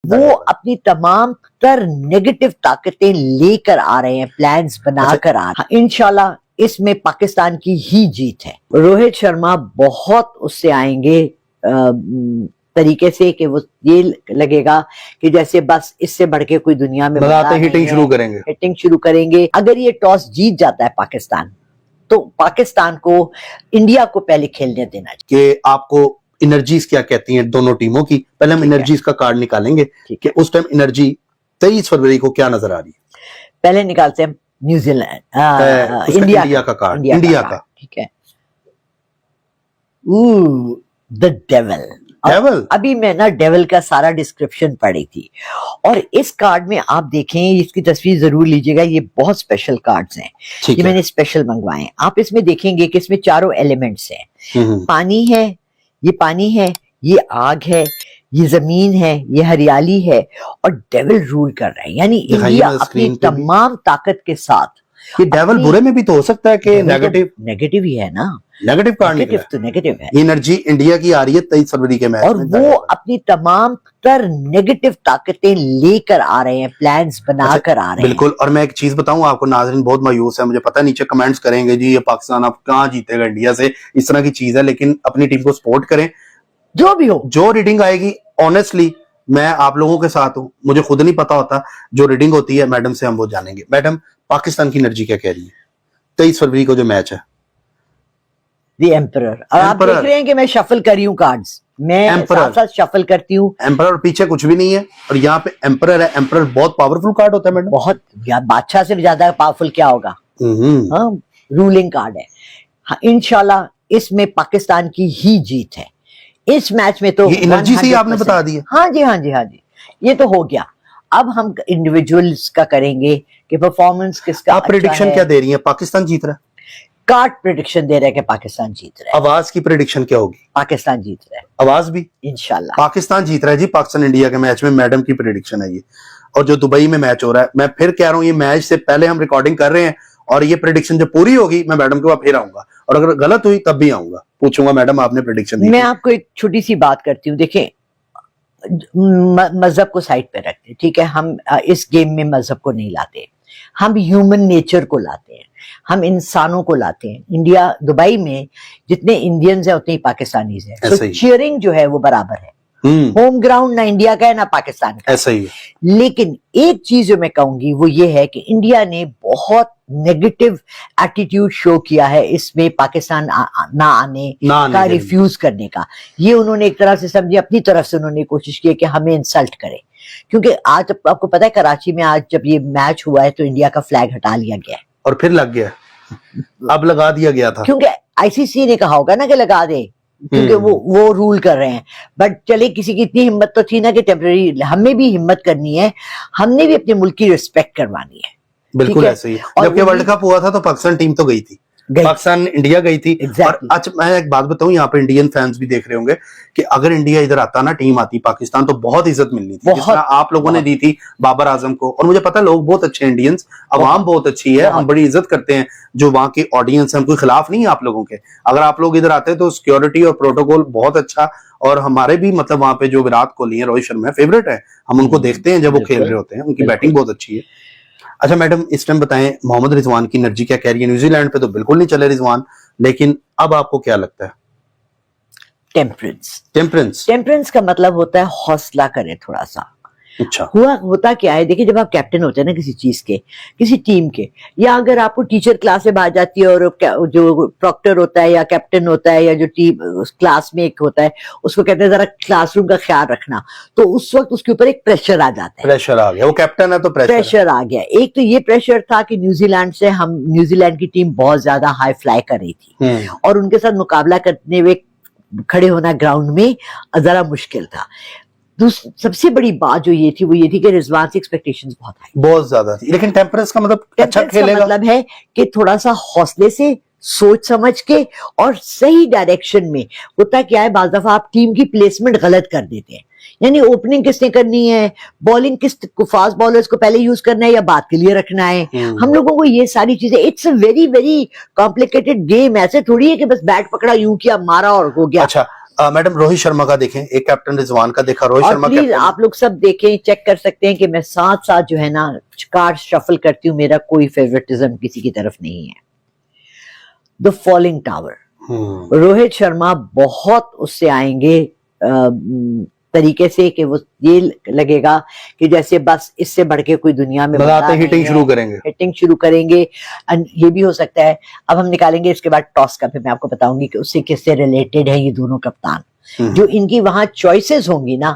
वो अपनी तमाम तर नेगेटिव ताकतें लेकर आ रहे हैं, प्लान्स बनाकर आ रहे हैं। इंशाल्लाह इसमें पाकिस्तान की ही जीत है। रोहित शर्मा बहुत उससे आएंगे तरीके से कि वो ये लगेगा कि जैसे बस इससे बढ़ के कोई दुनिया में हिटिंग शुरू करेंगे। अगर ये टॉस जीत जाता है पाकिस्तान, तो पाकिस्तान को इंडिया को पहले खेलने देना चाहिए। कि आपको एनर्जीज क्या कहती हैं दोनों टीमों की, पहले हम एनर्जीज का कार्ड निकालेंगे कि उस टाइम एनर्जी 23 फरवरी को क्या नजर आ रही है। पहले निकालते हैं न्यूजीलैंड इंडिया का कार्ड, इंडिया का। ठीक है। The devil. अभी मैं ना डेविल का सारा डिस्क्रिप्शन पढ़ी थी, और इस कार्ड में आप देखें, इसकी तस्वीर जरूर लीजिएगा, ये बहुत स्पेशल कार्ड्स हैं, ये मैंने स्पेशल मंगवाए। आप इसमें देखेंगे कि इसमें चारों एलिमेंट्स हैं। पानी है, ये पानी है, ये आग है, ये जमीन है, ये हरियाली है, और डेविल रूल कर रहा है। यानी इंडिया अपनी तमाम ताकत के साथ। ये डेविल बुरे में भी तो हो सकता है कि नेगेटिव ही है ना, नेगेटिव कार्ड निकला तो नेगेटिव है। एनर्जी इंडिया की आ रही है 23 फरवरी के मैच और वो अपनी तमाम तर नेगेटिव ताकतें लेकर आ रहे हैं, प्लान्स बनाकर आ रहे हैं। बिल्कुल। और मैं एक चीज बताऊं आपको, नाज़रीन बहुत मायूस है, मुझे पता है नीचे कमेंट्स करेंगे जी ये पाकिस्तान अब कहां जीतेगा इंडिया से, इस तरह की चीज है, लेकिन अपनी टीम को सपोर्ट करें, जो भी हो। जो रीडिंग आएगी ऑनेस्टली मैं आप लोगों के साथ हूं, मुझे खुद नहीं पता होता, जो रीडिंग होती है मैडम से हम वो जानेंगे। मैडम, पाकिस्तान की एनर्जी क्या कह रही है 23 फरवरी को जो मैच है? The emperor. और आप देख रहे हैं कि मैं शफल कर रही हूँ कार्ड्स, मैं साथ शफल करती हूँ। एम्परर, पीछे कुछ भी नहीं है, और यहाँ पे एम्परर है। एम्परर बहुत पावरफुल कार्ड होता है मैडम। बहुत, बादशाह से भी ज्यादा पावरफुल क्या होगा। हाँ, रूलिंग कार्ड है। हाँ, इंशाल्लाह इसमें पाकिस्तान की ही जीत है। इस मैच में तो एनर्जी से ही आपने बता दिया। हाँ जी, हाँ जी, हाँ जी, ये तो हो गया। अब हम इंडिविजुअल्स का करेंगे कि परफॉर्मेंस किसका। आप प्रेडिक्शन क्या दे रही है? पाकिस्तान जीत रहा है। कार्ड प्रेडिक्शन दे रहे हैं कि पाकिस्तान जीत रहा है। आवाज की प्रेडिक्शन क्या होगी? पाकिस्तान जीत रहा है। आवाज भी इंशाल्लाह पाकिस्तान जीत रहा है जी। पाकिस्तान इंडिया के मैच में मैडम की प्रेडिक्शन है ये। और जो दुबई में मैच हो रहा है, मैं फिर कह रहा हूँ, ये मैच से पहले हम रिकॉर्डिंग कर रहे हैं, और ये प्रेडिक्शन जब पूरी होगी मैं मैडम के पास फिर आऊंगा, और अगर गलत हुई तब भी आऊंगा, पूछूंगा मैडम आपने प्रेडिक्शन दी। मैं आपको एक छोटी सी बात करती हूँ। देखें, मजहब को साइड पे रखते, ठीक है, हम इस गेम में मजहब को नहीं लाते, हम ह्यूमन नेचर को लाते हैं, हम इंसानों को लाते हैं। इंडिया, दुबई में जितने इंडियंस हैं उतने ही पाकिस्तानीज हैं, तो चीयरिंग जो है वो बराबर है। होम ग्राउंड ना इंडिया का है ना पाकिस्तान का, ऐसा ही है। लेकिन एक चीज जो मैं कहूंगी वो ये है कि इंडिया ने बहुत नेगेटिव एटीट्यूड शो किया है इसमें, पाकिस्तान ना आने का, रिफ्यूज करने का। ये उन्होंने एक तरह से समझे, अपनी तरफ से उन्होंने कोशिश की कि हमें इंसल्ट करे। क्योंकि आज आपको पता है कराची में आज जब ये मैच हुआ है तो इंडिया का फ्लैग हटा लिया गया है, और फिर लग गया, अब लगा दिया गया था, क्योंकि आईसीसी ने कहा होगा ना कि लगा दे, क्योंकि वो रूल कर रहे हैं। बट चले, किसी की इतनी हिम्मत तो थी ना कि टेम्परेरी, हमें भी हिम्मत करनी है, हमने भी अपने मुल्क की रिस्पेक्ट करवानी है। बिल्कुल ऐसे ही। जबकि वर्ल्ड कप हुआ था तो पाकिस्तान टीम तो गई थी, पाकिस्तान इंडिया गई थी। और अच्छा मैं एक बात बताऊं, यहाँ पे इंडियन फैंस भी देख रहे होंगे कि अगर इंडिया इधर आता ना, टीम आती पाकिस्तान, तो बहुत इज्जत मिलनी थी, जिस तरह आप लोगों ने दी थी बाबर आजम को। और मुझे पता है लोग बहुत अच्छे इंडियंस, अवाम बहुत अच्छी है, हम बड़ी इज्जत करते हैं जो वहाँ की ऑडियंस है, हम कोई खिलाफ नहीं है आप लोगों के। अगर आप लोग इधर आते तो सिक्योरिटी और प्रोटोकॉल बहुत अच्छा, और हमारे भी मतलब वहाँ पे जो विराट कोहली है, रोहित शर्मा है, फेवरेट है, हम उनको देखते हैं जब वो खेल रहे होते हैं, उनकी बैटिंग बहुत अच्छी है। अच्छा मैडम, इस टाइम बताएं मोहम्मद रिजवान की एनर्जी क्या कह रही है? न्यूजीलैंड पे तो बिल्कुल नहीं चले रिजवान, लेकिन अब आपको क्या लगता है? टेम्परेंस। टेम्परेंस, टेम्परेंस का मतलब होता है हौसला करे थोड़ा सा। अच्छा, होता क्या है, देखिए, जब आप कैप्टन होते हैं ना किसी चीज के, किसी टीम के, या अगर आपको टीचर क्लास से बाहर जाती है और जो प्रॉक्टर होता है या कैप्टन होता है या जो टीम क्लास में एक होता है, उसको कहते हैं जरा क्लासरूम का ख्याल रखना, तो उस वक्त उसके ऊपर एक प्रेशर आ जाता है। प्रेशर आ गया, वो कैप्टन है तो प्रेशर आ गया। एक तो ये प्रेशर था कि न्यूजीलैंड की टीम बहुत ज्यादा हाई फ्लाई कर रही थी, और उनके साथ मुकाबला करने में खड़े होना ग्राउंड में जरा मुश्किल था। सबसे बड़ी बात जो ये थी वो ये थी कि रिजवान से एक्सपेक्टेशंस बहुत ज्यादा थी, लेकिन टेम्परेंस का मतलब अच्छा खेलेगा, मतलब है कि थोड़ा सा हौसले से, सोच समझ के और सही डायरेक्शन में। होता क्या है, बाज़ दफा आप टीम की प्लेसमेंट गलत कर देते हैं, यानी ओपनिंग किसने करनी है, बॉलिंग किस फास्ट बॉलर्स को पहले यूज करना है या बाद के लिए रखना है। हम लोगों को ये सारी चीजें, it's a very very complicated game. ऐसे थोड़ी है कि बस बैट पकड़ा, यूं किया, मारा और हो गया। अच्छा, मैडम रोहित शर्मा का देखें, एक कैप्टन रिजवान का देखा, रोहित शर्मा प्लीज आप लोग सब देखें, चेक कर सकते हैं कि मैं साथ साथ जो है ना कार्ड शफल करती हूँ, मेरा कोई फेवरेटिज्म किसी की तरफ नहीं है। The falling tower, Rohit Sharma बहुत उससे आएंगे तरीके से कि वो ये लगेगा कि जैसे बस इससे बढ़ के कोई दुनिया में हिटिंग शुरू करेंगे, हिटिंग शुरू करेंगे। एंड ये भी हो सकता है, अब हम निकालेंगे इसके बाद टॉस का, फिर मैं आपको बताऊंगी कि उससे किससे रिलेटेड है ये दोनों कप्तान। जो इनकी वहां चॉइसेस होंगी ना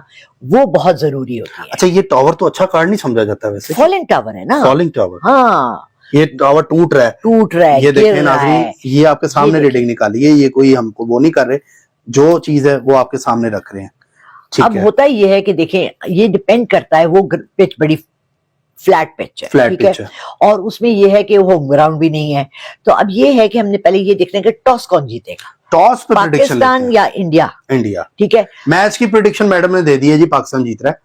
वो बहुत जरूरी होती है। अच्छा, ये टावर तो अच्छा कार्ड नहीं समझा जाता वैसे, फॉलिंग टावर है ना, फॉलिंग टावर। हाँ, ये टावर टूट रहा है, ये देखें नाज़रीन, ये आपके सामने रीडिंग निकाली है, ये कोई हमको वो नहीं कर रहे, जो चीज है वो आपके सामने रख रहे हैं। अब होता ये है कि देखें, ये डिपेंड करता है, वो पिच बड़ी फ्लैट पिच है, ठीक है, और उसमें ये है कि वो ग्राउंड भी नहीं है। तो अब ये है कि हमने पहले ये देखना है कि टॉस कौन जीतेगा, टॉस पे पाकिस्तान या इंडिया। ठीक है, मैच की प्रेडिक्शन मैडम ने दे दी है जी, पाकिस्तान जीत रहा है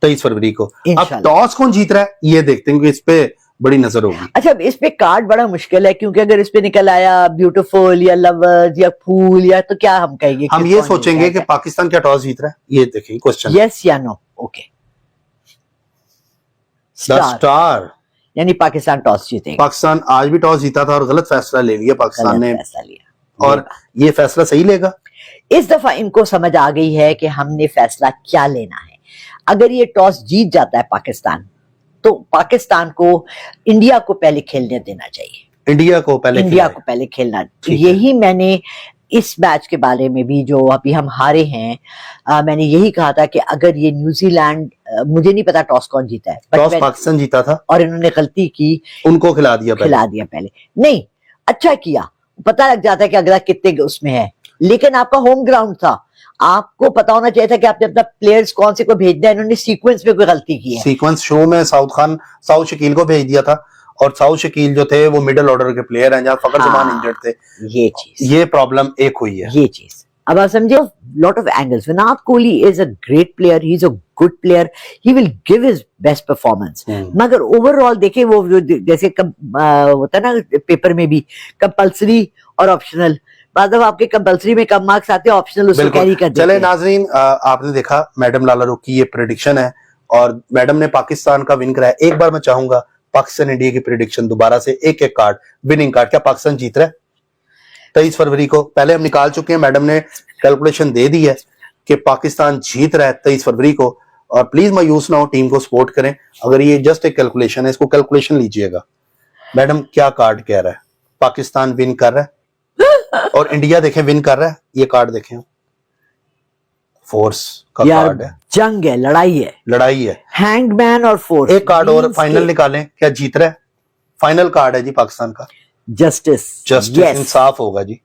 23 फरवरी को। अब टॉस कौन जीत रहा है ये देखते हैं, इस पे बड़ी नजर होगी। अच्छा, इस पे कार्ड बड़ा मुश्किल है, क्योंकि अगर इस पे निकल आया ब्यूटीफुल या लवर्स या फूल या, तो क्या हम कहेंगे, हम ये सोचेंगे कि पाकिस्तान क्या टॉस जीत रहा है, ये देखिए क्वेश्चन, यस या नो। ओके, स्टार यानी पाकिस्तान टॉस जीतेगा। पाकिस्तान आज भी टॉस जीता था और गलत फैसला ले लिया पाकिस्तान ने, फैसला लिया, और ये फैसला सही लेगा। इस दफा इनको समझ आ गई है कि हमने फैसला क्या लेना है। अगर ये टॉस जीत जाता है पाकिस्तान, तो पाकिस्तान को इंडिया को पहले खेलने देना चाहिए, इंडिया को पहले खेलना। यही मैंने इस मैच के बारे में भी, जो अभी हम हारे हैं, मैंने यही कहा था कि अगर ये न्यूजीलैंड, मुझे नहीं पता टॉस कौन जीता है, टॉस पाकिस्तान जीता था और इन्होंने गलती की, उनको खिला दिया पहले। नहीं, अच्छा किया, पता लग जाता है कि अगला कितने उसमें है, लेकिन आपका होम ग्राउंड था, आपको पता होना चाहिए था कि आपने अपना प्लेयर्स कौन से को भेजना है। इन्होंने सीक्वेंस में कोई गलती की है, सीक्वेंस शो में साउथ शकील को भेज दिया था, और साउथ शकील जो थे वो मिडिल ऑर्डर के प्लेयर हैं, जहां फखर जमान इंजर्ड थे। ये प्रॉब्लम एक हुई है, ये चीज अब आप समझे। Lot of angles, Virat Kohli is a great player, he is a good player, he will give his best performance, मगर ओवरऑल देखे वो जैसे होता है ना कैरी में भी कंपल्सरी और ऑप्शनल, बाद आपके कंपल्सरी में कम मार्क्स आते हैं, ऑप्शनल उसको कैरी कर देते हैं। चले नाजरीन, आपने देखा मैडम लाला रुख की ये प्रेडिक्शन है, और मैडम ने पाकिस्तान का विन कराया। एक बार मैं चाहूंगा पाकिस्तान इंडिया की प्रेडिक्शन दोबारा से, एक एक कार्ड विनिंग कार्ड, क्या पाकिस्तान जीत रहा है 23 फरवरी को? पहले हम निकाल चुके हैं, मैडम ने कैलकुलेशन दे दी है कि पाकिस्तान जीत रहा है 23 फरवरी को, और प्लीज मायूस ना हो, टीम को सपोर्ट करें। अगर ये जस्ट एक कैलकुलेशन है, इसको कैलकुलेशन लीजिएगा। मैडम क्या कार्ड कह रहा है, पाकिस्तान विन कर रहा है और इंडिया देखें विन कर रहा है, ये कार्ड देखें, फोर्स का कार्ड है, जंग है, लड़ाई है, हैंगमैन और फोर्स। एक कार्ड और फाइनल निकालें, क्या जीत रहा है? फाइनल कार्ड है जी पाकिस्तान का, जस्टिस, इंसाफ होगा जी,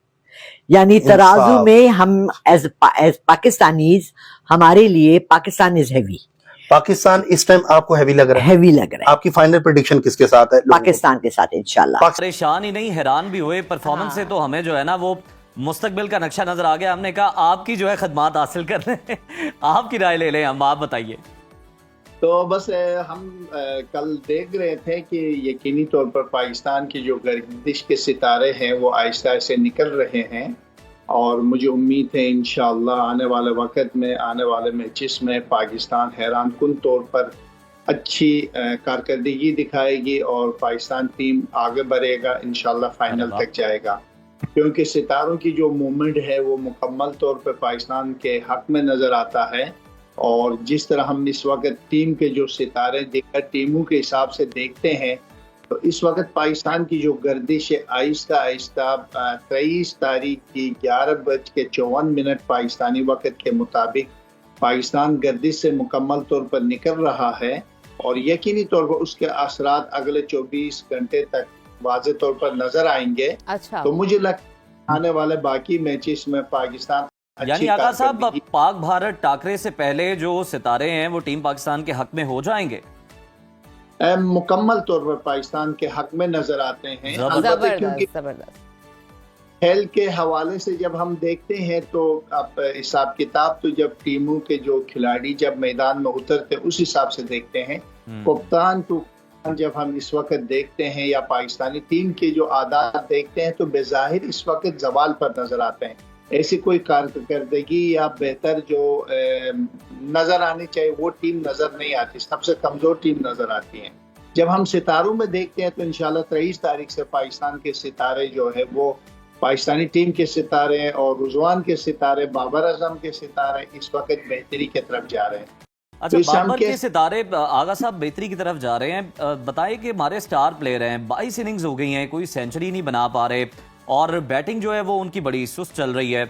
यानी तराजू में हम एज पाकिस्तानीज, हमारे लिए पाकिस्तान इज हैवी। पाकिस्तान इस टाइम आपको हैवी लग रहा है? हैवी लग रहा है। आपकी फाइनल प्रेडिक्शन किसके साथ है? पाकिस्तान के साथ इंशाल्लाह। परेशान ही नहीं, हैरान भी हुए परफॉर्मेंस से, तो हमें जो है ना वो मुस्तकबिल का नक्शा नजर आ गया। हमने कहा आपकी जो है खदमात हासिल कर लें, आपकी राय ले लें हम, आप बताइए। तो बस हम कल देख रहे थे कि यकीनी तौर पर पाकिस्तान की जो गर्दिश के सितारे हैं वो आहिस्ता आहिस्ता निकल रहे हैं, और मुझे उम्मीद है इंशाअल्लाह आने वाले वक्त में, आने वाले मैचेस में पाकिस्तान हैरान कुन तौर पर अच्छी कारकर्दगी दिखाएगी और पाकिस्तान टीम आगे बढ़ेगा, इंशाअल्लाह फाइनल तक जाएगा। क्योंकि सितारों की जो मूवमेंट है वो मुकम्मल तौर पर पाकिस्तान के हक में नज़र आता है, और जिस तरह हम इस वक्त टीम के जो सितारे दीगर टीमों के हिसाब से देखते हैं, तो इस वक्त पाकिस्तान की जो गर्दिश है आहिस्ता आहिस्ता 23 तारीख की 11:54 पाकिस्तानी वक्त के मुताबिक पाकिस्तान गर्दिश से मुकम्मल तौर पर निकल रहा है, और यकीनी तौर पर उसके असरात अगले 24 घंटे तक वाज़े तौर पर नजर आएंगे। अच्छा। तो मुझे लगता आने वाले बाकी मैचेस में पाकिस्तान, यानी आका साहब, पाक भारत टाकरे से पहले जो सितारे हैं वो टीम पाकिस्तान के हक में हो जाएंगे? मुकम्मल तौर पर पाकिस्तान के हक में नजर आते हैं। जबरदस्त। खेल के हवाले से जब हम देखते हैं तो अब हिसाब किताब तो जब टीमों के जो खिलाड़ी जब मैदान में उतरते उस हिसाब से देखते हैं। कप्तान तो जब हम इस वक्त देखते हैं या पाकिस्तानी टीम के जो आदात देखते हैं तो बेजाहिर इस वक्त जवाल पर नजर आते हैं। ऐसी कोई कारकर्दगी या बेहतर जो नजर आनी चाहिए वो टीम नजर नहीं आती, सबसे कमजोर टीम नजर आती है। जब हम सितारों में देखते हैं तो इंशाल्लाह 23 तारीख से पाकिस्तान के सितारे जो है वो पाकिस्तानी टीम के सितारे और रुजवान के सितारे, बाबर आजम के सितारे इस वक्त बेहतरी की तरफ जा रहे हैं। अच्छा, बाबर के सितारे आगा साहब बेहतरी की तरफ जा रहे हैं। बताएं कि हमारे स्टार प्लेयर हैं, 22 इनिंग्स हो गई हैं, कोई सेंचुरी नहीं बना पा रहे और बैटिंग जो है वो उनकी बड़ी सुस्त चल रही है।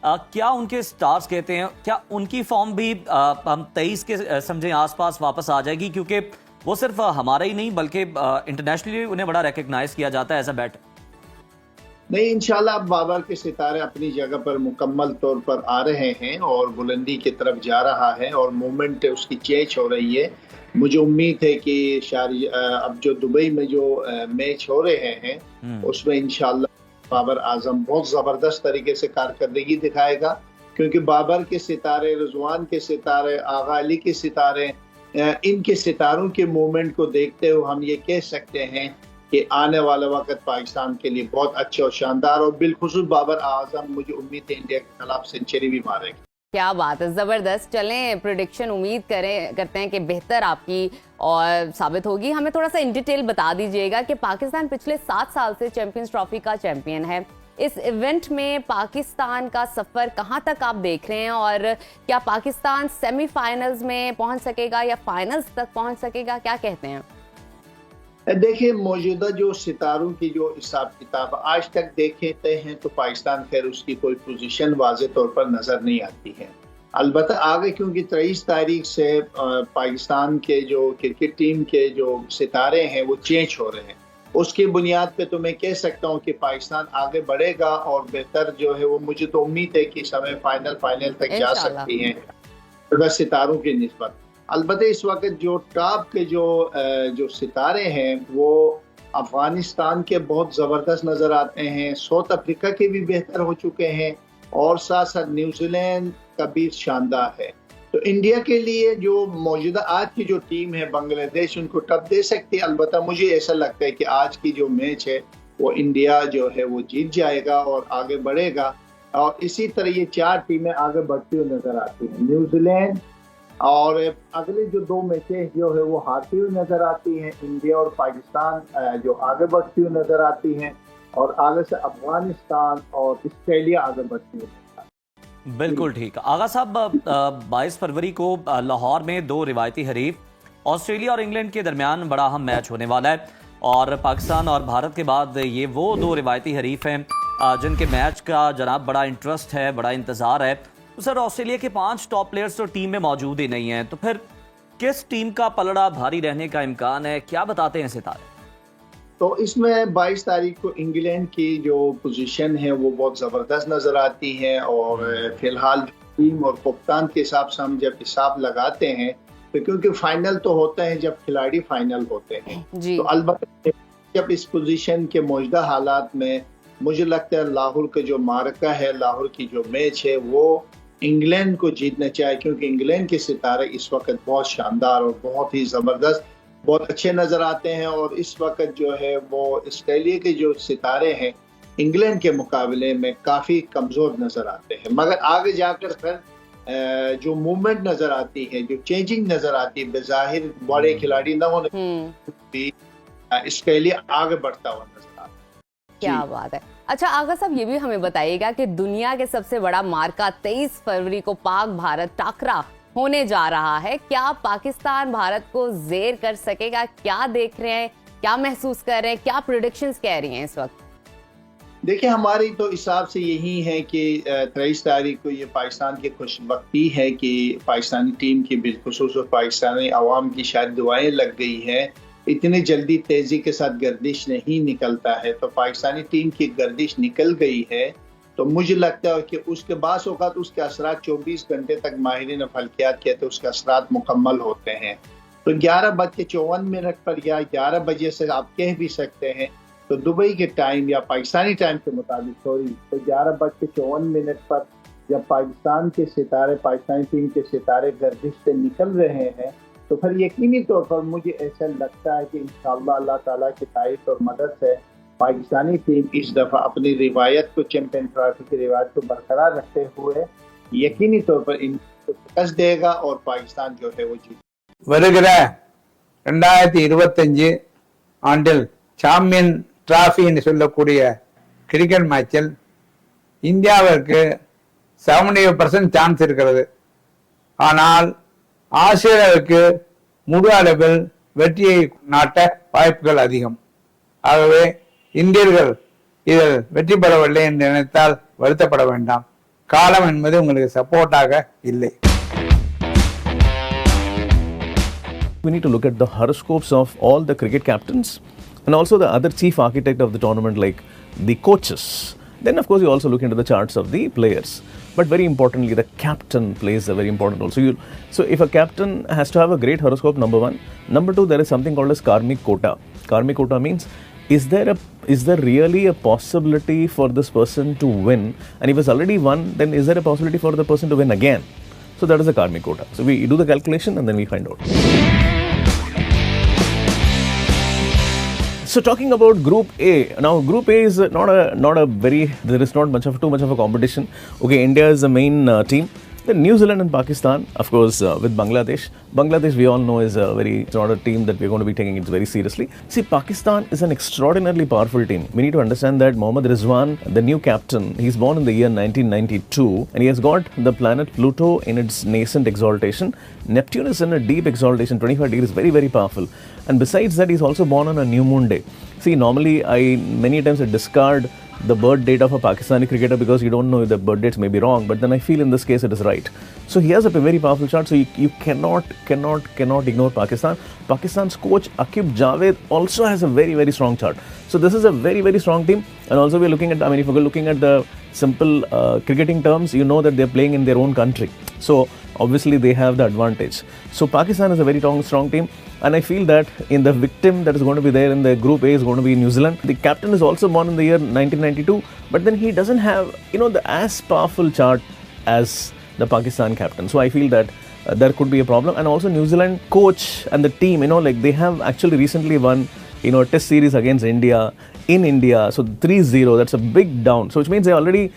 क्या उनके स्टार्स कहते हैं, क्या उनकी फॉर्म भी हम 23 के समझें आसपास वापस आ जाएगी? क्योंकि वो सिर्फ हमारा ही नहीं बल्कि इंटरनेशनली उन्हें बड़ा रिकग्नाइज किया जाता है एज अ बैट। नहीं, इंशाल्लाह अब बाबर के सितारे अपनी जगह पर मुकम्मल तौर पर आ रहे हैं और बुलंदी की तरफ जा रहा है और मूवमेंट उसकी चेंज हो रही है। मुझे उम्मीद है कि अब जो दुबई में जो मैच हो रहे हैं उसमें इंशाल्लाह बाबर आजम बहुत ज़बरदस्त तरीके से कारकर्दगी दिखाएगा, क्योंकि बाबर के सितारे, रिजवान के सितारे, आगा अली के सितारे, इनके सितारों के मूवमेंट को देखते हुए हम ये कह सकते हैं कि आने वाला वक्त पाकिस्तान के लिए बहुत अच्छे और शानदार, और बिलखुसूस बाबर आजम मुझे उम्मीद है इंडिया के खिलाफ सेंचुरी भी मारेगा। क्या बात है, जबरदस्त। चलें प्रेडिक्शन उम्मीद करते हैं कि बेहतर आपकी और साबित होगी। हमें थोड़ा सा इन डिटेल बता दीजिएगा कि पाकिस्तान पिछले 7 साल से चैंपियंस ट्रॉफी का चैंपियन है। इस इवेंट में पाकिस्तान का सफर कहां तक आप देख रहे हैं और क्या पाकिस्तान सेमीफाइनल्स में पहुंच सकेगा या फाइनल्स तक पहुंच सकेगा, क्या कहते हैं? देखिए, मौजूदा जो सितारों की जो हिसाब किताब आज तक देखते हैं तो पाकिस्तान खैर उसकी कोई पोजीशन वाज़े तौर पर नजर नहीं आती है। अलबत्ता आगे क्योंकि 23 तारीख से पाकिस्तान के जो क्रिकेट टीम के जो सितारे हैं वो चेंज हो रहे हैं, उसकी बुनियाद पे तो मैं कह सकता हूँ कि पाकिस्तान आगे बढ़ेगा और बेहतर जो है वो मुझे तो उम्मीद है कि फाइनल तक जा सकती है सितारों की निस्बत। अलबत्ता इस वक्त जो टॉप के जो सितारे हैं वो अफगानिस्तान के बहुत ज़बरदस्त नज़र आते हैं, साउथ अफ्रीका के भी बेहतर हो चुके हैं और साथ साथ न्यूजीलैंड का भी शानदार है। तो इंडिया के लिए जो मौजूदा आज की जो टीम है बांग्लादेश उनको टफ दे सकती है। अलबत्ता मुझे ऐसा लगता है कि आज की जो मैच है वो इंडिया जो है वो जीत जाएगा और आगे बढ़ेगा, और इसी तरह ये 4 टीमें आगे बढ़ती हुई नजर आती हैं। न्यूजीलैंड और अगले जो 2 मैचेस जो है वो हारती हुई नजर आती हैं। इंडिया और पाकिस्तान जो आगे बढ़ती हुई नजर आती हैं और आगे से अफगानिस्तान और ऑस्ट्रेलिया आगे बढ़ती हुई। बिल्कुल ठीक। आगा साहब, 22 फरवरी को लाहौर में 2 रिवायती हरीफ ऑस्ट्रेलिया और इंग्लैंड के दरमियान बड़ा अहम मैच होने वाला है और पाकिस्तान और भारत के बाद ये वो 2 रिवायती हरीफ हैं जिनके मैच का जनाब बड़ा इंटरेस्ट है, बड़ा इंतज़ार है। तो सर, ऑस्ट्रेलिया के 5 टॉप प्लेयर्स तो टीम में मौजूद ही नहीं हैं, तो फिर किस टीम का पलड़ा भारी रहने का इम्कान है, क्या बताते हैं सितारे? तो इसमें 22 तारीख को इंग्लैंड की जो पोजीशन है वो बहुत ज़बरदस्त नज़र आती है और फिलहाल टीम और कप्तान के हिसाब से हम जब हिसाब लगाते हैं तो क्योंकि फाइनल तो होता है जब खिलाड़ी फाइनल होते हैं, तो अलबत्ता जब इस पोजीशन के मौजूदा हालात में मुझे लगता है लाहौर का जो मार्का है, लाहौर की जो मैच है वो इंग्लैंड को जीतना चाहिए, क्योंकि इंग्लैंड के सितारे इस वक्त बहुत शानदार और बहुत ही ज़बरदस्त, बहुत अच्छे नज़र आते हैं और इस वक्त जो है वो ऑस्ट्रेलिया के जो सितारे हैं इंग्लैंड के मुकाबले में काफ़ी कमज़ोर नज़र आते हैं। मगर आगे जाकर फिर जो मूवमेंट नज़र आती है, जो चेंजिंग नज़र आती है, बेज़ाहिर बड़े खिलाड़ी न होने भी ऑस्ट्रेलिया आगे बढ़ता हुआ नजर आता है। क्या बात है। अच्छा आगा साहब, ये भी हमें बताइएगा कि दुनिया के सबसे बड़ा मार्का 23 फरवरी को पाक भारत टाकरा होने जा रहा है। क्या पाकिस्तान भारत को जेर कर सकेगा? क्या देख रहे हैं, क्या महसूस कर रहे हैं, क्या प्रेडिक्शंस कह रही हैं इस वक्त? देखिए, हमारी तो हिसाब से यही है कि 23 तारीख को ये पाकिस्तान की खुशबख्ती है कि पाकिस्तानी टीम की बिलखुसूस और पाकिस्तानी अवाम की शायद दुआएं लग गई है। इतनी जल्दी तेजी के साथ गर्दिश नहीं निकलता है, तो पाकिस्तानी टीम की गर्दिश निकल गई है। तो मुझे लगता है कि उसके बाद औकात उसके असरात 24 घंटे तक माहिरीन फल्कियात कहते हैं उसके असरात मुकम्मल होते हैं। तो 11:54 पर या 11 बजे से आप कह भी सकते हैं, तो दुबई के टाइम या पाकिस्तानी टाइम के मुताबिक तो 11:54 पर जब पाकिस्तान के सितारे, पाकिस्तानी टीम के सितारे गर्दिश से निकल रहे हैं, तो फिर यकीनी तौर पर मुझे ऐसा लगता है कि इंशाअल्लाह अल्लाह ताला की तारीफ और मदद से पाकिस्तानी टीम इस दफा अपनी रिवायत को, चैंपियन ट्रॉफी की रिवायत को बरकरार रखते हुए यकीनी तौर पर इनको शिकस्त देगा और पाकिस्तान जो है वो जीत। வருகிற 2025 ஆண்டில் சாம்பியன் டிராஃபின்னு சொல்லக்கூடிய கிரிக்கெட் மேட்சில் இந்தியாவிற்கு 70% சான்ஸ் இருக்கிறது. ஆனால் ஆஸ்திரேலியாவுக்கு முழு அளவில் வெற்றியை நாட்ட வாய்ப்புகள் அதிகம். ஆகவே இந்தியர்கள் இதில் வெற்றி பெறவில்லை என்று நினைத்தால் வருத்தப்பட வேண்டாம். காலம் என்பது உங்களுக்கு சப்போர்ட்டாக இல்லை. We need to look at the horoscopes of all the cricket captains and also the other chief architect of the tournament, like the coaches. Then of course you also look into the charts of the players. But very importantly, the captain plays a very important role. So if a captain has to have a great horoscope, number one. Number two, there is something called as karmic quota. Karmic quota means, is there really a possibility for this person to win? And if it's already won, then is there a possibility for the person to win again? So that is the karmic quota. So we do the calculation and then we find out. So talking about Group A, now Group A is not a very, there is not too much of a competition. Okay, India is the main team. Then New Zealand and Pakistan, of course, with Bangladesh. Bangladesh, we all know, is it's not a team that we're going to be taking it very seriously. See, Pakistan is an extraordinarily powerful team. We need to understand that Mohammad Rizwan, the new captain, he's born in the year 1992 and he has got the planet Pluto in its nascent exaltation. Neptune is in a deep exaltation, 25 degrees, very, very powerful. And besides that, he's also born on a new moon day. See, normally, many times I discard the birth date of a Pakistani cricketer because you don't know if the birth dates may be wrong, but then I feel in this case it is right. So he has a very powerful chart, so you cannot ignore Pakistan. Pakistan's coach Aqib Javed also has a very, very strong chart. So this is a very, very strong team. And also we're looking at, if you're looking at the simple cricketing terms, you know that they're playing in their own country. So obviously they have the advantage. So Pakistan is a very strong team. And I feel that in the victim that is going to be there in the Group A is going to be New Zealand. The captain is also born in the year 1992, but then he doesn't have, the as powerful chart as the Pakistan captain. So I feel that there could be a problem. And also New Zealand coach and the team, they have actually recently won, a test series against India in India. So 3-0, that's a big down. So which means they already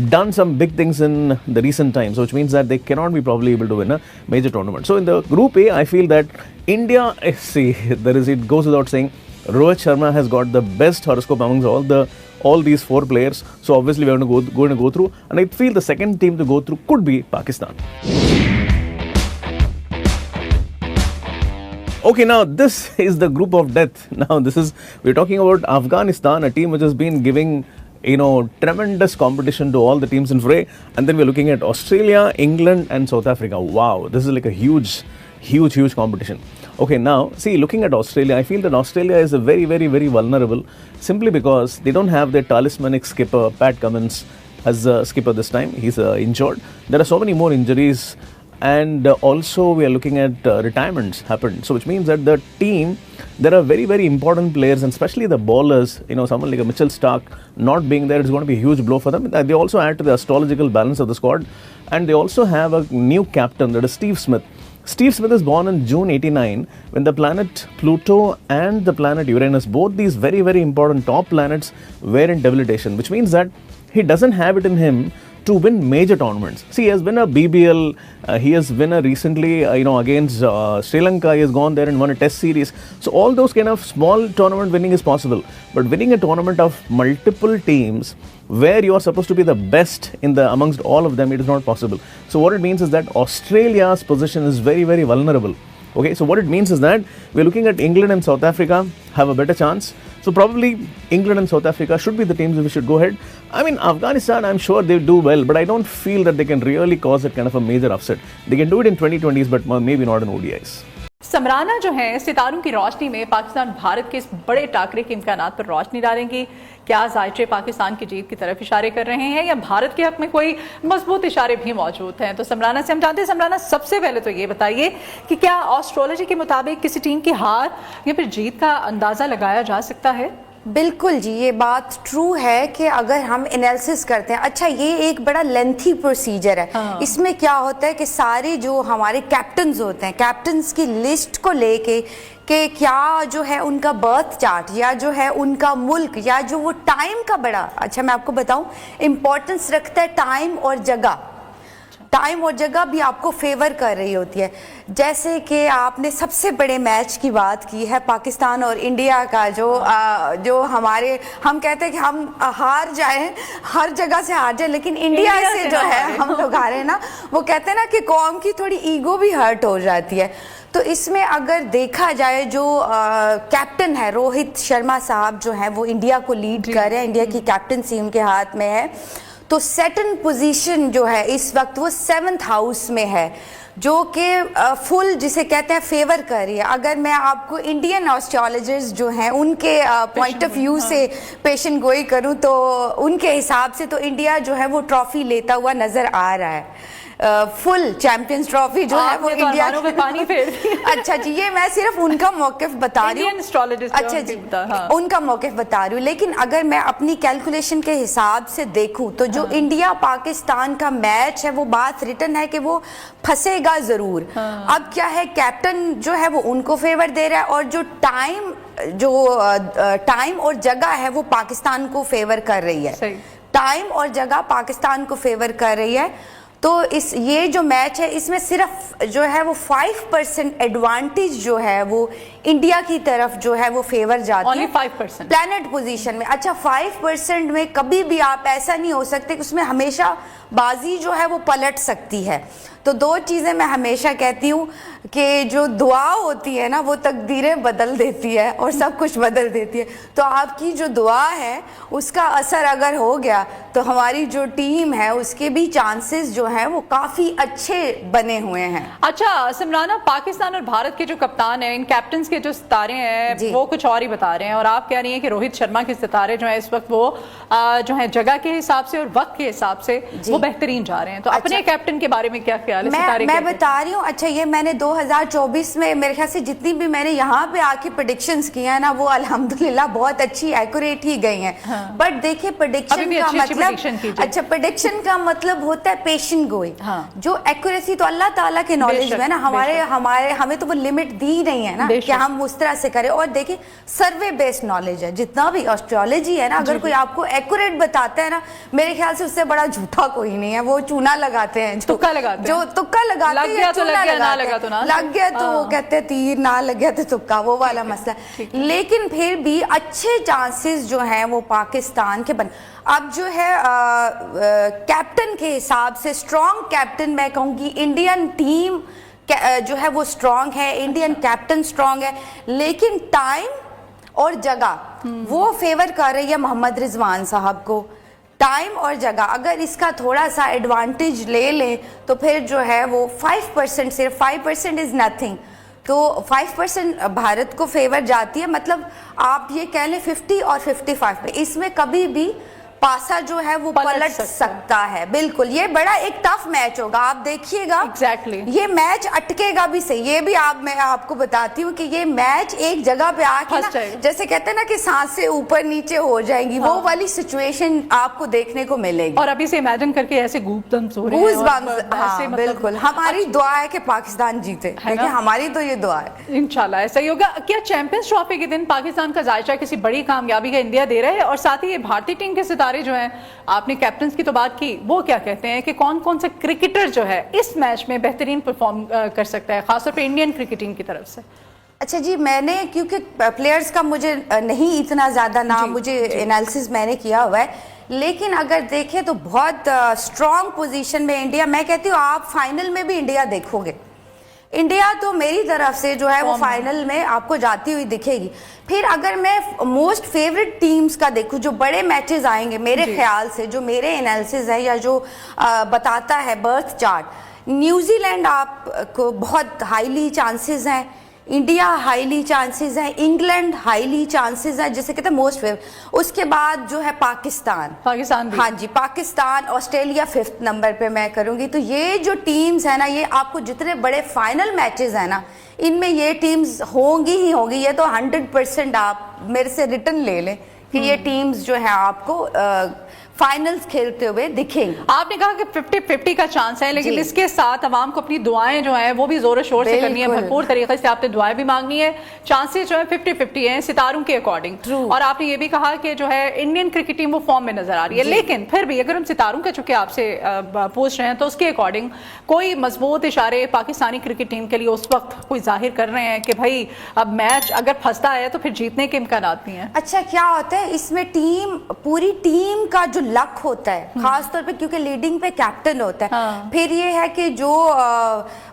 done some big things in the recent times. So which means that they cannot be probably able to win a major tournament. So in the Group A, I feel that India, it goes without saying, Rohit Sharma has got the best horoscope amongst all these four players. So obviously we're going to go through. And I feel the second team to go through could be Pakistan. Okay, now this is the group of death. Now we're talking about Afghanistan, a team which has been giving, tremendous competition to all the teams in fray. And then we're looking at Australia, England and South Africa. Wow, this is like a huge competition. Okay, now, see, looking at Australia, I feel that Australia is a very, very, very vulnerable simply because they don't have their talismanic skipper, Pat Cummins, as a skipper this time. He's injured. There are so many more injuries. And also we are looking at retirements happened. So which means that the team, there are very, very important players and especially the bowlers, someone like a Mitchell Starc not being there is going to be a huge blow for them. They also add to the astrological balance of the squad. And they also have a new captain, that is Steve Smith. Steve Smith is born in June 89 when the planet Pluto and the planet Uranus, both these very, very important top planets were in debilitation, which means that he doesn't have it in him to win major tournaments. See, he has won a BBL, he has won a recently, against Sri Lanka, he has gone there and won a test series. So all those kind of small tournament winning is possible. But winning a tournament of multiple teams where you are supposed to be the best amongst all of them, it is not possible. So what it means is that Australia's position is very, very vulnerable. Okay, so what it means is that we're looking at England and South Africa have a better chance. So probably England and South Africa should be the teams that we should go ahead. Afghanistan, I'm sure they do well, but I don't feel that they can really cause that kind of a major upset. They can do it in 2020s, but maybe not in ODIs. Samrana जो है सितारों की रोशनी में पाकिस्तान भारत के इस बड़े टाकरे के इम्कानात पर रोशनी डालेंगी। क्या जायचे पाकिस्तान की जीत की तरफ इशारे कर रहे हैं या भारत के हक में कोई मजबूत इशारे भी मौजूद हैं? तो समराना से हम जानते हैं। समराना, सबसे पहले तो ये बताइए कि क्या एस्ट्रोलॉजी के मुताबिक किसी टीम की हार या फिर जीत का अंदाजा लगाया जा सकता है बिल्कुल जी, ये बात ट्रू है कि अगर हम एनालिसिस करते हैं, अच्छा ये एक बड़ा लेंथी प्रोसीजर है। हाँ। इसमें क्या होता है कि सारे जो हमारे कैप्टन्स होते हैं, कैप्टन्स की लिस्ट को लेके कि क्या जो है उनका बर्थ चार्ट या जो है उनका मुल्क या जो वो टाइम का बड़ा, अच्छा मैं आपको बताऊं, इम्पोर्टेंस रखता है टाइम और जगह। टाइम और जगह भी आपको फेवर कर रही होती है। जैसे कि आपने सबसे बड़े मैच की बात की है पाकिस्तान और इंडिया का, जो हमारे, हम कहते हैं कि हम हार जाएं, हर जगह से हार जाए, लेकिन इंडिया से जो है हम लोग हारे हैं ना, वो कहते हैं ना कि कौम की थोड़ी ईगो भी हर्ट हो जाती है। तो इसमें अगर देखा जाए जो कैप्टन है रोहित शर्मा साहब जो है वो इंडिया को लीड कर रहे हैं, इंडिया की कैप्टनसी उनके हाथ में है। तो सेकंड पोजीशन जो है इस वक्त वो 7th हाउस में है, जो कि फुल जिसे कहते हैं फेवर कर रही है। अगर मैं आपको इंडियन एस्ट्रोलॉजर्स जो हैं उनके पॉइंट ऑफ व्यू से पेशन गोई करूं तो उनके हिसाब से तो इंडिया जो है वो ट्रॉफी लेता हुआ नजर आ रहा है। फुल चैंपियंस ट्रॉफी जो है वो इंडिया में पानी फेर दिया। अच्छा जी, ये मैं सिर्फ उनका मौकिफ बता रही हूँ, अच्छा जी, हाँ। उनका मौकिफ बता रही हूँ। लेकिन अगर मैं अपनी कैलकुलेशन के हिसाब से देखूं तो जो इंडिया पाकिस्तान का मैच है वो बात रिटर्न है कि वो फंसेगा जरूर। अब क्या है, कैप्टन जो है वो उनको फेवर दे रहा है और जो टाइम और जगह है वो पाकिस्तान को फेवर कर रही है। टाइम और जगह पाकिस्तान को फेवर कर रही है। तो ये जो मैच है इसमें सिर्फ जो है वो 5% एडवांटेज जो है वो इंडिया की तरफ जो है वो फेवर जाती है, 5% प्लैनेट पोजीशन में। अच्छा 5% में कभी भी आप ऐसा नहीं हो सकते कि उसमें हमेशा बाजी जो है वो पलट सकती है। तो दो चीज़ें मैं हमेशा कहती हूँ कि जो दुआ होती है ना वो तकदीरें बदल देती है और सब कुछ बदल देती है। तो आपकी जो दुआ है उसका असर अगर हो गया तो हमारी जो टीम है उसके भी चांसेस जो हैं वो काफ़ी अच्छे बने हुए हैं। अच्छा सिमराना, पाकिस्तान और भारत के जो कप्तान हैं, इन कैप्टन के जो सितारे हैं वो कुछ और ही बता रहे हैं और आप कह रही हैं कि रोहित शर्मा के सितारे जो है इस वक्त वो जो है जगह के हिसाब से और वक्त के हिसाब से वो बेहतरीन जा रहे हैं। तो अपने कैप्टन के बारे में क्या ख्याल है? मैं बता रही हूँ। अच्छा ये मैंने 2024 में मेरे ख्याल से जितनी भी मैंने यहाँ पे आके प्रेडिक्शंस की है ना वो अल्हम्दुलिल्लाह बहुत अच्छी एक्यूरेट ही गई हैं। बट देखिए प्रेडिक्शन का मतलब, अच्छा प्रेडिक्शन का मतलब होता है पेशेंट गोइंग। जो एक्यूरेसी तो अल्लाह ताला के नॉलेज में है ना, हमें तो वो लिमिट दी नहीं है ना कि हम उस तरह से करें। और देखिए सर्वे बेस्ड नॉलेज है, जितना भी एस्ट्रोलॉजी है ना, अगर कोई आपको एक्यूरेट बताता है ना, मेरे ख्याल से उससे बड़ा झूठा कोई नहीं है। वो चूना लगाते हैं, तुक्का लगाते हैं, जो तुक्का लगाते हैं, लग गया तो लग गया, ना लगा तो ना लग गया, तो वो कहते हैं तीर, ना लग गया तो तुक्का, वो वाला मसला। लेकिन फिर भी अच्छे चांसेस जो हैं वो पाकिस्तान के बन। अब जो है कैप्टन के हिसाब से स्ट्रॉन्ग कैप्टन मैं कहूँगी इंडियन टीम जो है वो स्ट्रॉन्ग है, इंडियन कैप्टन स्ट्रॉन्ग है, लेकिन टाइम और जगह वो फेवर कर रही है मोहम्मद रिजवान साहब को। टाइम और जगह अगर इसका थोड़ा सा एडवांटेज ले लें तो फिर जो है वो 5%, सिर्फ 5% इज नथिंग। तो 5% भारत को फेवर जाती है, मतलब आप ये कह लें 50 और 55 में, इसमें कभी भी पासा जो है वो पलट सकता है। बिल्कुल, ये बड़ा एक टफ मैच होगा, आप देखिएगा। एग्जैक्टली ये मैच अटकेगा भी सही, ये भी मैं आपको बताती हूँ कि ये मैच एक जगह पे आके ना, जैसे कहते हैं ना कि सांसें ऊपर नीचे हो जाएंगी, वो वाली सिचुएशन आपको देखने को मिलेगी। और अभी से इमेजिन करके ऐसे गूज़बम्स हो रहे हैं। हाँ, बिल्कुल, हमारी दुआ है कि पाकिस्तान जीते, देखिए हमारी तो ये दुआ है, इंशाल्लाह ऐसा ही होगा। क्या चैंपियंस ट्रॉफी के दिन पाकिस्तान का जायजा किसी बड़ी कामयाबी का इंडिया दे रहा है? और साथ ही ये भारतीय टीम के सितारे जो हैं, आपने कैप्टन की तो बात की, वो क्या कहते हैं कि कौन कौन से क्रिकेटर जो है इस मैच में बेहतरीन परफॉर्म कर सकता है, खासतौर पे इंडियन क्रिकेटिंग की तरफ से? अच्छा जी, मैंने क्योंकि प्लेयर्स का मुझे नहीं इतना ज़्यादा नाम, मुझे एनालिसिस मैंने किया हुआ है, लेकिन अगर देखें तो बहुत स्ट्रॉन्ग पोजीशन में इंडिया, मैं कहती हूँ आप फाइनल में भी इंडिया देखोगे। इंडिया तो मेरी तरफ से जो है वो फाइनल में आपको जाती हुई दिखेगी। फिर अगर मैं मोस्ट फेवरेट टीम्स का देखूं जो बड़े मैचेस आएंगे मेरे ख्याल से, जो मेरे एनालिसिस है या जो बताता है बर्थ चार्ट, न्यूजीलैंड आपको बहुत हाईली चांसेस हैं, इंडिया हाईली चांसेस है, इंग्लैंड हाईली चांसेस है, जैसे कहते हैं मोस्ट फेवरेट। उसके बाद जो है पाकिस्तान भी। हाँ जी, पाकिस्तान, ऑस्ट्रेलिया 5th नंबर पे मैं करूंगी। तो ये जो टीम्स है ना, ये आपको जितने बड़े फाइनल मैचेस है ना, इनमें ये टीम्स होंगी ही होंगी, ये तो 100% आप मेरे से रिटर्न ले लें कि ये टीम्स जो है आपको फाइनल्स खेलते हुए दिखेंगे। आपने कहा कि 50-50 का चांस है, लेकिन इसके साथ अवाम को अपनी दुआएं जो हैं वो भी जोरों शोर से करनी है, भरपूर तरीके से आपने दुआएं भी मांगनी है। चांसेस जो है 50-50 हैं सितारों के अकॉर्डिंग। और आपने ये भी कहा कि जो है इंडियन क्रिकेट टीम वो फॉर्म में नजर आ रही है, लेकिन फिर भी अगर हम सितारों का चूंकि आपसे पूछ रहे हैं तो उसके अकॉर्डिंग कोई मजबूत इशारे पाकिस्तानी क्रिकेट टीम के लिए उस वक्त कोई जाहिर कर रहे हैं कि भाई अब मैच अगर फंसता है तो फिर जीतने के इम्कान भी हैं? अच्छा, क्या होता है इसमें पूरी टीम का जो लक होता है, खास तौर पे क्योंकि लीडिंग पे कैप्टन होता है। फिर ये है कि जो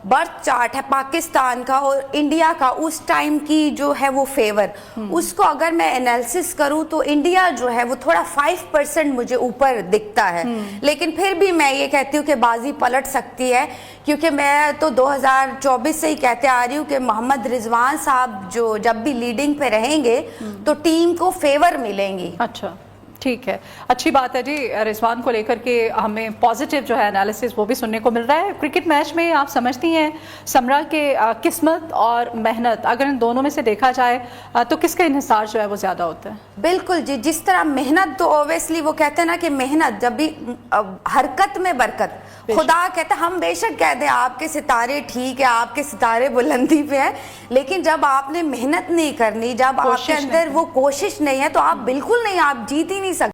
बर्थ चार्ट है पाकिस्तान का और इंडिया का उस टाइम की जो है वो फेवर, उसको अगर मैं एनालिसिस करूं तो इंडिया जो है वो थोड़ा 5% मुझे ऊपर दिखता है। लेकिन फिर भी मैं ये कहती हूँ कि बाजी पलट सकती है, क्योंकि मैं तो 2024 से ही कहते आ रही हूँ कि मोहम्मद रिजवान साहब जो जब भी लीडिंग पे रहेंगे तो टीम को फेवर मिलेंगी। अच्छा, ठीक है, अच्छी बात है जी। रिजवान को लेकर के हमें पॉजिटिव जो है एनालिसिस वो भी सुनने को मिल रहा है। क्रिकेट मैच में आप समझती हैं समरा के किस्मत और मेहनत अगर इन दोनों में से देखा जाए तो किसका इन्हिसार जो है वो ज्यादा होता है? बिल्कुल जी, जिस तरह मेहनत तो ओबियसली वो कहते हैं ना कि मेहनत जब भी हरकत में बरकत, खुदा कहते हैं हम बेशक कहते हैं आपके सितारे ठीक है, आपके सितारे बुलंदी पे है, लेकिन जब आपने मेहनत नहीं करनी, जब आपके अंदर वो कोशिश नहीं है तो आप बिल्कुल नहीं, आप जीत ही नहीं सकते।